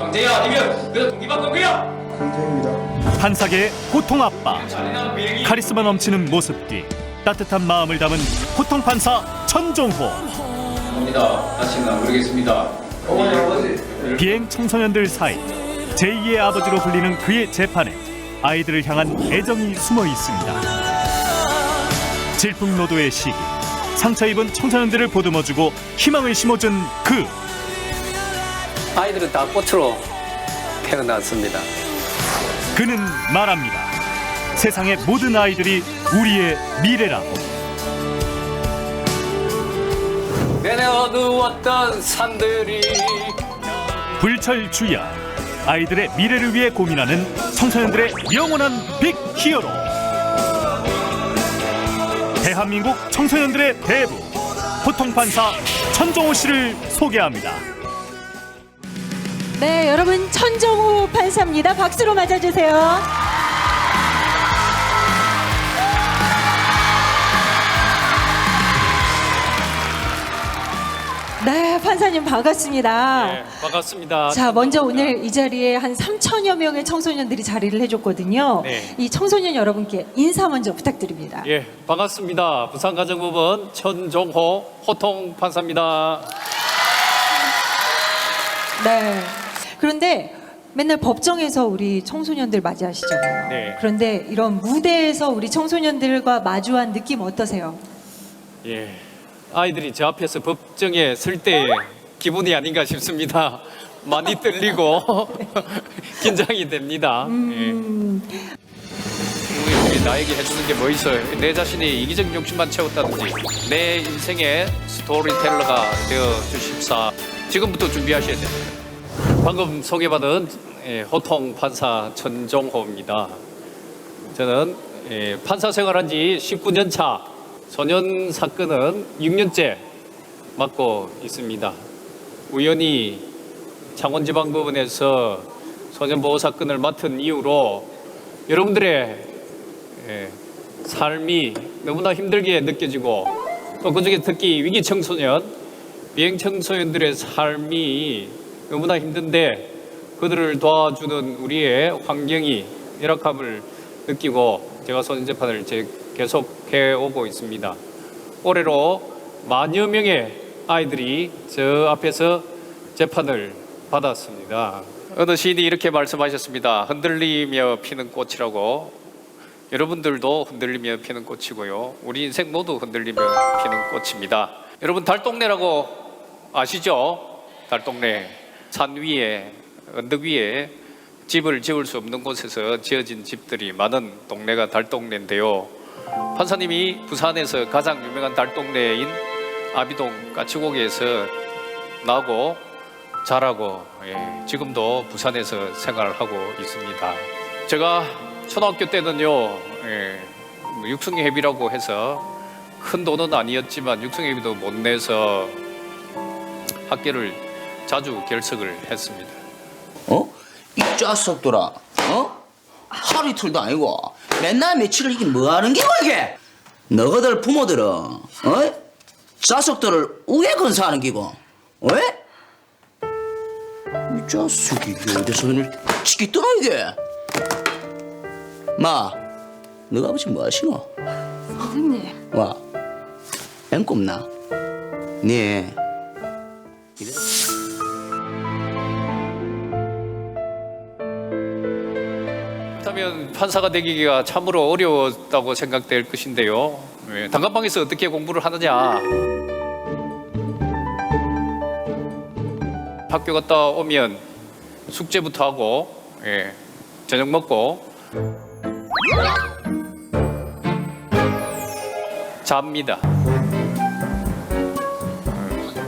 강제야 아니면 그 동기방법이야? 강제입니다. 판사계의 호통 아빠, 카리스마 넘치는 모습 뒤 따뜻한 마음을 담은 호통 판사 천종호. 합니다. 다시는 안 그러겠습니다. 어머니 아버지. 비행 청소년들 사이 제2의 아버지로 불리는 그의 재판에 아이들을 향한 애정이 숨어 있습니다. 질풍노도의 시기, 상처 입은 청소년들을 보듬어주고 희망을 심어준 그 아이들은 다 꽃으로 태어났습니다. 그는 말합니다. 세상의 모든 아이들이 우리의 미래라고. 내내 어두웠던 산들이 불철주야, 아이들의 미래를 위해 고민하는 청소년들의 영원한 빅 히어로. 대한민국 청소년들의 대부, 호통판사 천종호 씨를 소개합니다. 네, 여러분 천종호 판사입니다. 박수로 맞아주세요. 네, 판사님 반갑습니다. 네, 반갑습니다. 자, 먼저 오늘 이 자리에 한 3천여 명의 청소년들이 자리를 해줬거든요. 네. 이 청소년 여러분께 인사 먼저 부탁드립니다. 예, 반갑습니다. 부산가정법원 천종호 호통 판사입니다. 네. 그런데 맨날 법정에서 우리 청소년들 맞이하시잖아요. 네. 그런데 이런 무대에서 우리 청소년들과 마주한 느낌 어떠세요? 예, 아이들이 저 앞에서 법정에 설 때 기분이 아닌가 싶습니다. 많이 떨리고 긴장이 됩니다. 예. 우리 나에게 해주는 게 뭐 있어요? 내 자신이 이기적 욕심만 채웠다든지 내 인생의 스토리텔러가 되어 주십사. 지금부터 준비하셔야 됩니다. 방금 소개받은 호통 판사 천종호입니다. 저는 판사 생활한 지 19년 차, 소년 사건은 6년째 맡고 있습니다. 우연히 창원지방법원에서 소년보호 사건을 맡은 이후로 여러분들의 삶이 너무나 힘들게 느껴지고 또 그중에 특히 위기 청소년, 비행 청소년들의 삶이 너무나 힘든데 그들을 도와주는 우리의 환경이 열악함을 느끼고 제가 소년재판을 계속해 오고 있습니다. 올해로 만여 명의 아이들이 저 앞에서 재판을 받았습니다. 어느 시인이 이렇게 말씀하셨습니다. 흔들리며 피는 꽃이라고. 여러분들도 흔들리며 피는 꽃이고요. 우리 인생 모두 흔들리며 피는 꽃입니다. 여러분 달동네라고 아시죠? 달동네. 산 위에 언덕 위에 집을 지을 수 없는 곳에서 지어진 집들이 많은 동네가 달동네인데요. 판사님이 부산에서 가장 유명한 달동네인 아비동 까치고개에서 나고 자라고 지금도 부산에서 생활하고 있습니다. 제가 초등학교 때는요 육성회비라고 해서 큰 돈은 아니었지만 육성회비도 못 내서 학교를 자주 결석을 했습니다. 이 짜석들아, 하루 이틀도 아니고 맨날 며칠을 이게 뭐 하는 게고 이게? 너희들 부모들은 자석들을 왜 건사하는 기고? 왜? 이 자석이 어디서 눈을 치기 떠나 이게? 마, 너희 아버지 뭐 하시노? 선생님. 와, 엔 꼽나? 네. 이래? 그렇다면 판사가 되기가 참으로 어려웠다고 생각될 것인데요. 단칸방에서 어떻게 공부를 하느냐? 학교 갔다 오면 숙제부터 하고 저녁 먹고 잡니다.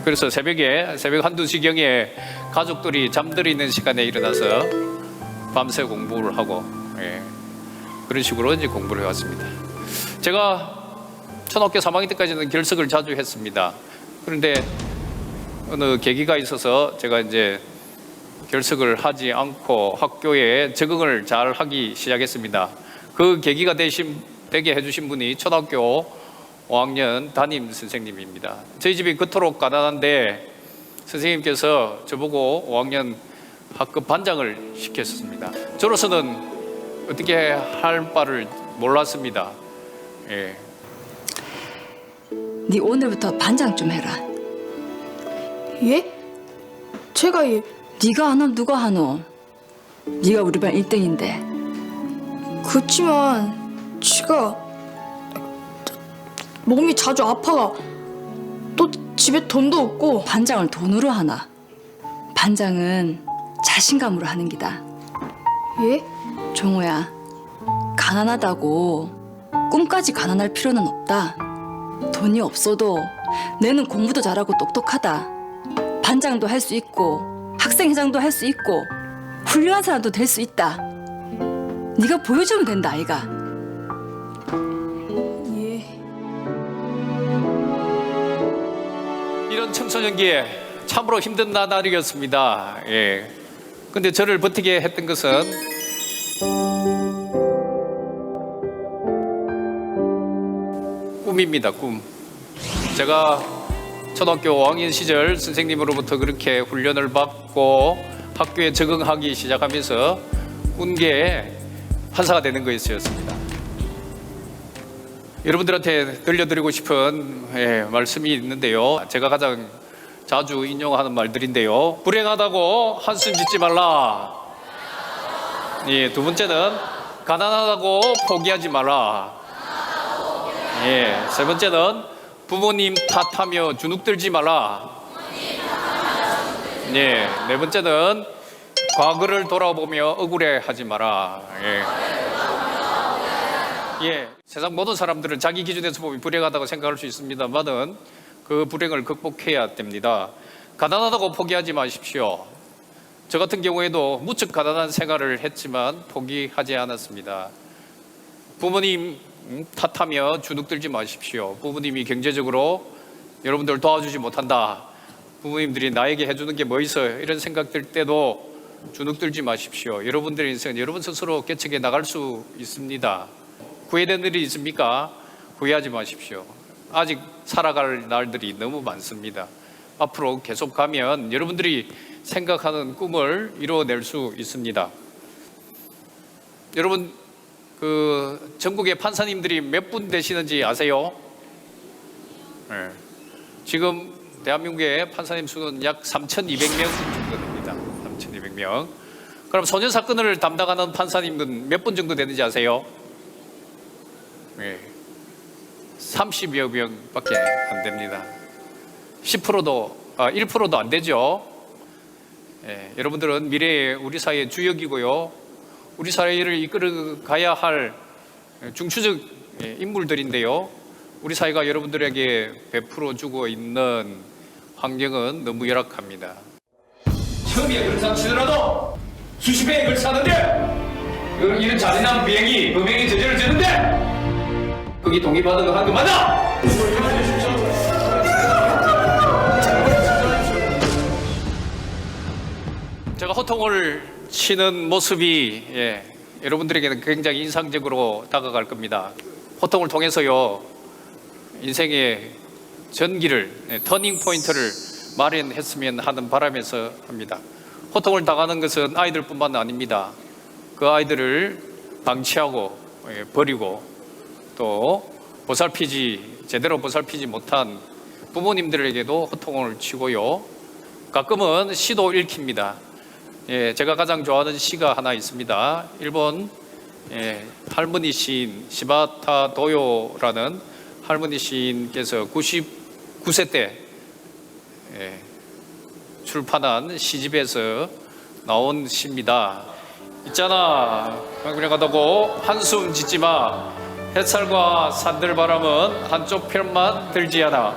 그래서 새벽 1-2시경에 가족들이 잠들어 있는 시간에 일어나서 밤새 공부를 하고 그런 식으로 이제 공부를 해왔습니다. 제가 초등학교 3학년 때까지는 결석을 자주 했습니다. 그런데 어느 계기가 있어서 제가 이제 결석을 하지 않고 학교에 적응을 잘 하기 시작했습니다. 그 계기가 되게 해주신 분이 초등학교 5학년 담임 선생님입니다. 저희 집이 그토록 가난한데 선생님께서 저보고 5학년 학급 반장을 시켰습니다. 저로서는 어떻게 할 바를 몰랐습니다. 예. 네 오늘부터 반장 좀 해라. 예? 제가 예. 네가 안 하면 누가 하노? 네가 우리 반 1등인데. 그렇지만 지가 몸이 자주 아파가 또 집에 돈도 없고. 반장을 돈으로 하나? 반장은 자신감으로 하는 기다. 예? 종호야, 가난하다고 꿈까지 가난할 필요는 없다. 돈이 없어도 내는 공부도 잘하고 똑똑하다. 반장도 할 수 있고 학생회장도 할 수 있고 훌륭한 사람도 될 수 있다. 네가 보여주면 된다, 아이가. 예. 이런 청소년기에 참으로 힘든 나날이었습니다. 예. 근데 저를 버티게 했던 것은 꿈입니다. 꿈. 제가 초등학교 5학년 시절 선생님으로부터 그렇게 훈련을 받고 학교에 적응하기 시작하면서 꿈계 판사가 되는 것이었습니다. 여러분들한테 들려드리고 싶은 말씀이 있는데요. 제가 가장 자주 인용하는 말들인데요. 불행하다고 한숨 짓지 말라. 예, 두 번째는 가난하다고 포기하지 마라. 예, 세 번째는 부모님 탓하며 주눅들지 마라. 예, 네 번째는 과거를 돌아보며 억울해하지 마라. 예, 세상 모든 사람들은 자기 기준에서 보면 불행하다고 생각할 수 있습니다만은 그 불행을 극복해야 됩니다. 가난하다고 포기하지 마십시오. 저 같은 경우에도 무척 가난한 생활을 했지만 포기하지 않았습니다. 부모님 탓하며 주눅들지 마십시오. 부모님이 경제적으로 여러분들 도와주지 못한다. 부모님들이 나에게 해주는 게 뭐 있어요? 이런 생각 들 때도 주눅들지 마십시오. 여러분들의 인생은 여러분 스스로 개척해 나갈 수 있습니다. 후회되는 일이 있습니까? 후회하지 마십시오. 아직 살아갈 날들이 너무 많습니다. 앞으로 계속 가면 여러분들이 생각하는 꿈을 이루어낼 수 있습니다. 여러분, 그 전국의 판사님들이 몇 분 되시는지 아세요? 네. 지금 대한민국의 판사님 수는 약 3,200명 정도 됩니다. 3,200명. 그럼 소년 사건을 담당하는 판사님은 몇 분 정도 되는지 아세요? 네. 30여 명밖에 안 됩니다. 1%도 안 되죠. 예, 여러분들은 미래의 우리 사회의 주역이고요. 우리 사회를 이끌어 가야 할 중추적 인물들인데요. 우리 사회가 여러분들에게 베풀어 주고 있는 환경은 너무 열악합니다. 처음에 그렇다 치더라도 수십 배에 걸쳐하는데 이런 잔인한 비행이 범행이 저지를 지는데 거기 동의받은 거 한 거 맞아? 제가 호통을 치는 모습이 여러분들에게는 굉장히 인상적으로 다가갈 겁니다. 호통을 통해서요 인생의 전기를 터닝 포인트를 마련했으면 하는 바람에서 합니다. 호통을 당하는 것은 아이들뿐만 아닙니다. 그 아이들을 방치하고 버리고 또 제대로 보살피지 못한 부모님들에게도 호통을 치고요. 가끔은 시도 읽힙니다. 제가 가장 좋아하는 시가 하나 있습니다. 일본 할머니 시인 시바타 도요라는 할머니 시인께서 99세 때 출판한 시집에서 나온 시입니다. 있잖아, 불행하다고 한숨 짓지 마. 햇살과 산들바람은 한쪽 편만 들지 않아.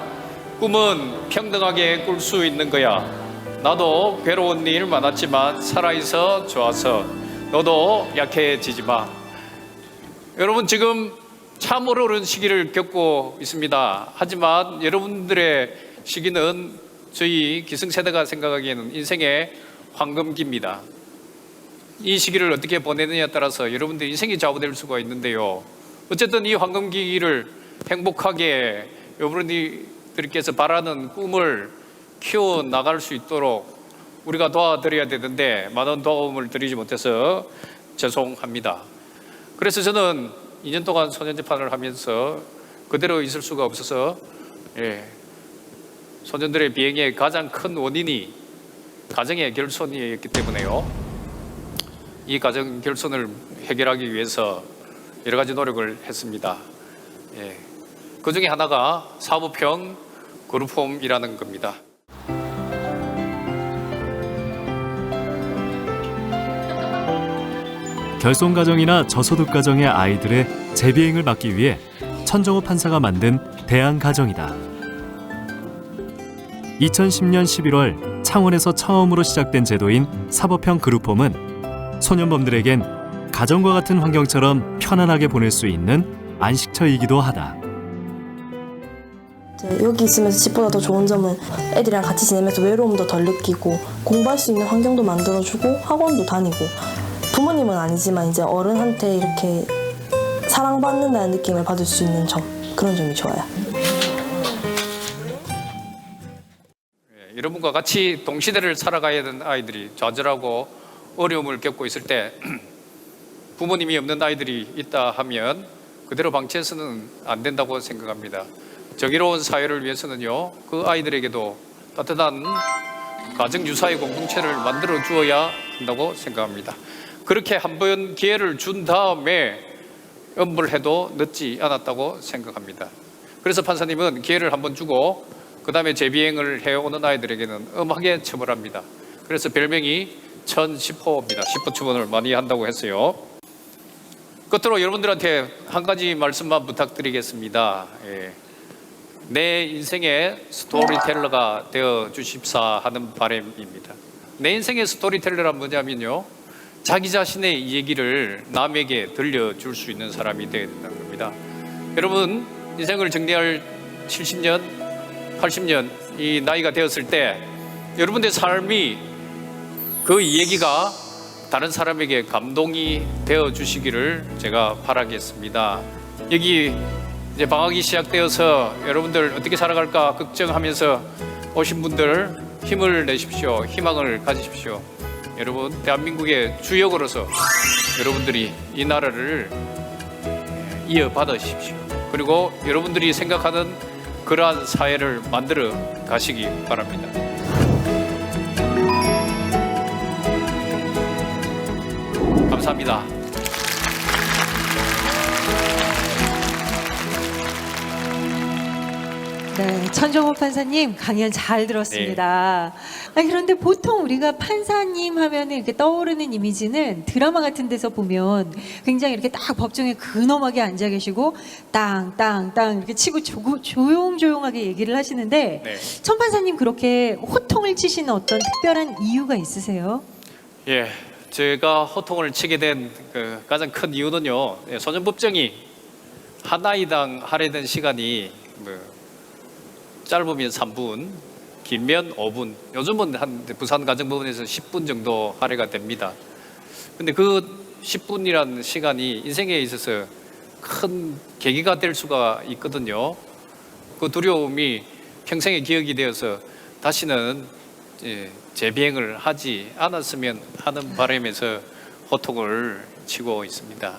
꿈은 평등하게 꿀 수 있는 거야. 나도 괴로운 일 많았지만 살아있어 좋아서 너도 약해지지 마. 여러분 지금 참 어려운 시기를 겪고 있습니다. 하지만 여러분들의 시기는 저희 기성세대가 생각하기에는 인생의 황금기입니다. 이 시기를 어떻게 보내느냐에 따라서 여러분들 인생이 좌우될 수가 있는데요. 어쨌든 이 황금기를 행복하게 여러분들께서 바라는 꿈을 키워나갈 수 있도록 우리가 도와드려야 되는데 많은 도움을 드리지 못해서 죄송합니다. 그래서 저는 2년 동안 소년 재판을 하면서 그대로 있을 수가 없어서 소년들의 비행의 가장 큰 원인이 가정의 결손이었기 때문에요. 이 가정 결손을 해결하기 위해서 여러 가지 노력을 했습니다. 그 중에 하나가 사부평 그룹홈이라는 겁니다. 결손 가정이나 저소득 가정의 아이들의 재비행을 막기 위해 천정호 판사가 만든 대안가정이다. 2010년 11월 창원에서 처음으로 시작된 제도인 사법형 그룹홈은 소년범들에겐 가정과 같은 환경처럼 편안하게 보낼 수 있는 안식처이기도 하다. 여기 있으면서 집보다 더 좋은 점은 애들이랑 같이 지내면서 외로움도 덜 느끼고 공부할 수 있는 환경도 만들어주고 학원도 다니고 부모님은 아니지만 이제 어른한테 이렇게 사랑받는다는 느낌을 받을 수 있는 점, 그런 점이 좋아요. 여러분과 같이 동시대를 살아가야 되는 아이들이 좌절하고 어려움을 겪고 있을 때 부모님이 없는 아이들이 있다 하면 그대로 방치해서는 안 된다고 생각합니다. 정의로운 사회를 위해서는요, 그 아이들에게도 따뜻한 가정 유사의 공동체를 만들어 주어야 한다고 생각합니다. 그렇게 한번 기회를 준 다음에 엄벌해도 늦지 않았다고 생각합니다. 그래서 판사님은 기회를 한번 주고 그 다음에 재비행을 해오는 아이들에게는 엄하게 처벌합니다. 그래서 별명이 1010호입니다. 10호 처벌을 많이 한다고 했어요. 끝으로 여러분들한테 한 가지 말씀만 부탁드리겠습니다. 내 인생의 스토리텔러가 되어 주십사 하는 바람입니다. 내 인생의 스토리텔러란 뭐냐면요, 자기 자신의 얘기를 남에게 들려줄 수 있는 사람이 되어야 된다는 겁니다. 여러분, 인생을 정리할 70년, 80년 이 나이가 되었을 때 여러분의 삶이 그 얘기가 다른 사람에게 감동이 되어 주시기를 제가 바라겠습니다. 여기 이제 방학이 시작되어서 여러분들 어떻게 살아갈까 걱정하면서 오신 분들 힘을 내십시오. 희망을 가지십시오. 여러분, 대한민국의 주역으로서 여러분들이 이 나라를 이어받으십시오. 그리고 여러분들이 생각하는 그러한 사회를 만들어 가시기 바랍니다. 감사합니다. 네, 천정호 판사님 강연 잘 들었습니다. 그런데 보통 우리가 판사님 하면 이렇게 떠오르는 이미지는 드라마 같은 데서 보면 굉장히 이렇게 딱 법정에 근엄하게 앉아 계시고 땅땅땅 이렇게 치고 조용조용하게 얘기를 하시는데 천 판사님 그렇게 호통을 치시는 어떤 특별한 이유가 있으세요? 제가 호통을 치게 된 그 가장 큰 이유는요, 소년법정이 한 아이당 할애된 시간이 짧으면 3분, 길면 5분, 요즘은 한 부산 가정법원에서 10분 정도 할애가 됩니다. 근데 그 10분이라는 시간이 인생에 있어서 큰 계기가 될 수가 있거든요. 그 두려움이 평생의 기억이 되어서 다시는 재비행을 하지 않았으면 하는 바람에서 호통을 치고 있습니다.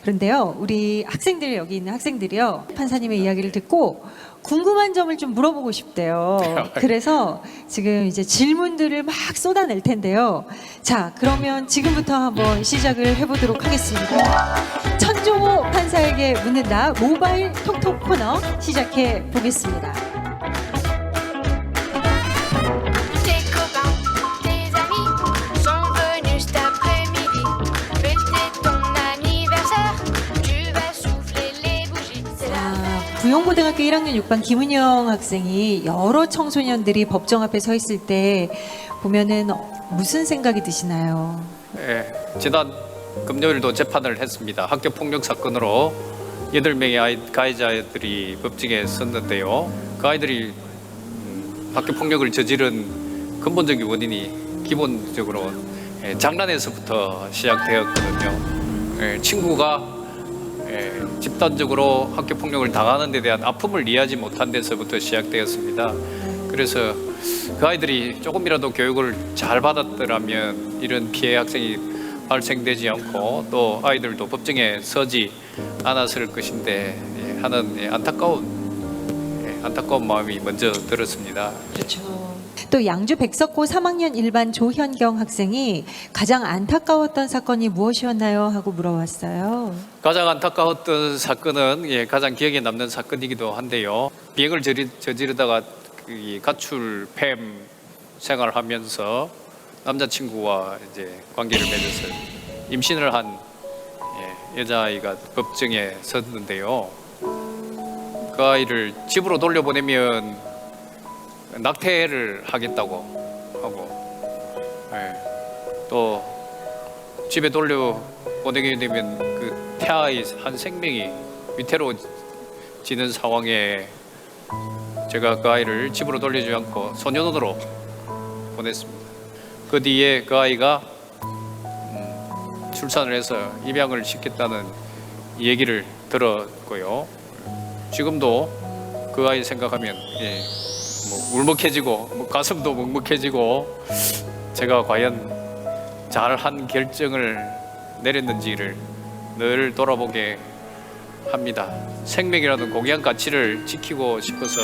그런데요, 우리 학생들, 여기 있는 학생들이요, 판사님의 이야기를 듣고 궁금한 점을 좀 물어보고 싶대요. 그래서 지금 이제 질문들을 막 쏟아낼 텐데요. 자, 그러면 지금부터 한번 시작을 해보도록 하겠습니다. 천정호 판사에게 묻는다 모바일 톡톡 코너 시작해 보겠습니다. Tes copains, tes amis sont venus cet après-midi. Fêter ton anniversaire, tu vas souffler les bougies. C'est la 부용고등학교 1학년 6반 김은영 학생이 여러 청소년들이 법정 앞에 서 있을 때 보면은 무슨 생각이 드시나요? 지난 금요일도 재판을 했습니다. 학교 폭력 사건으로 8명의 가해자들이 법정에 섰는데요. 그 아이들이 학교 폭력을 저지른 근본적인 원인이 기본적으로 장난에서부터 시작되었거든요. 친구가 집단적으로 학교 폭력을 당하는 데 대한 아픔을 이해하지 못한 데서부터 시작되었습니다. 그래서 그 아이들이 조금이라도 교육을 잘 받았더라면 이런 피해 학생이 발생되지 않고 또 아이들도 법정에 서지 않았을 것인데 하는 안타까운 마음이 먼저 들었습니다. 그렇죠. 또 양주 백석고 3학년 1반 조현경 학생이 가장 안타까웠던 사건이 무엇이었나요? 하고 물어왔어요. 가장 안타까웠던 사건은 가장 기억에 남는 사건이기도 한데요. 비행을 저지르다가 이 가출 팸 생활하면서 남자친구와 이제 관계를 맺어서 임신을 한 여자아이가 법정에 섰는데요. 그 아이를 집으로 돌려보내면 낙태를 하겠다고 하고 또 집에 돌려보내게 되면 그 태아의 한 생명이 위태로워지는 상황에 제가 그 아이를 집으로 돌려주지 않고 소년원으로 보냈습니다. 그 뒤에 그 아이가 출산을 해서 입양을 시켰다는 얘기를 들었고요. 지금도 그 아이 생각하면 뭐 울먹해지고 가슴도 먹먹해지고 제가 과연 잘한 결정을 내렸는지를 늘 돌아보게 합니다. 생명이라는 고귀한 가치를 지키고 싶어서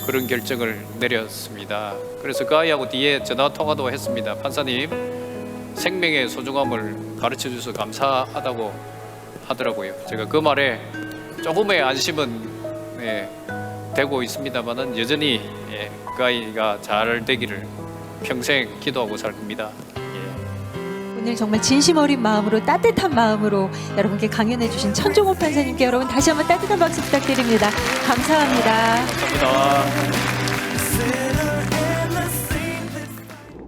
그런 결정을 내렸습니다. 그래서 그 아이하고 뒤에 전화 통화도 했습니다. 판사님, 생명의 소중함을 가르쳐 주셔서 감사하다고 하더라고요. 제가 그 말에 조금의 안심은 되고 있습니다만은 여전히 그 아이가 잘 되기를 평생 기도하고 살 겁니다. 오늘 정말 진심 어린 마음으로 따뜻한 마음으로 여러분께 강연해 주신 천종호 판사님께 여러분 다시 한번 따뜻한 박수 부탁드립니다. 감사합니다. 감사합니다.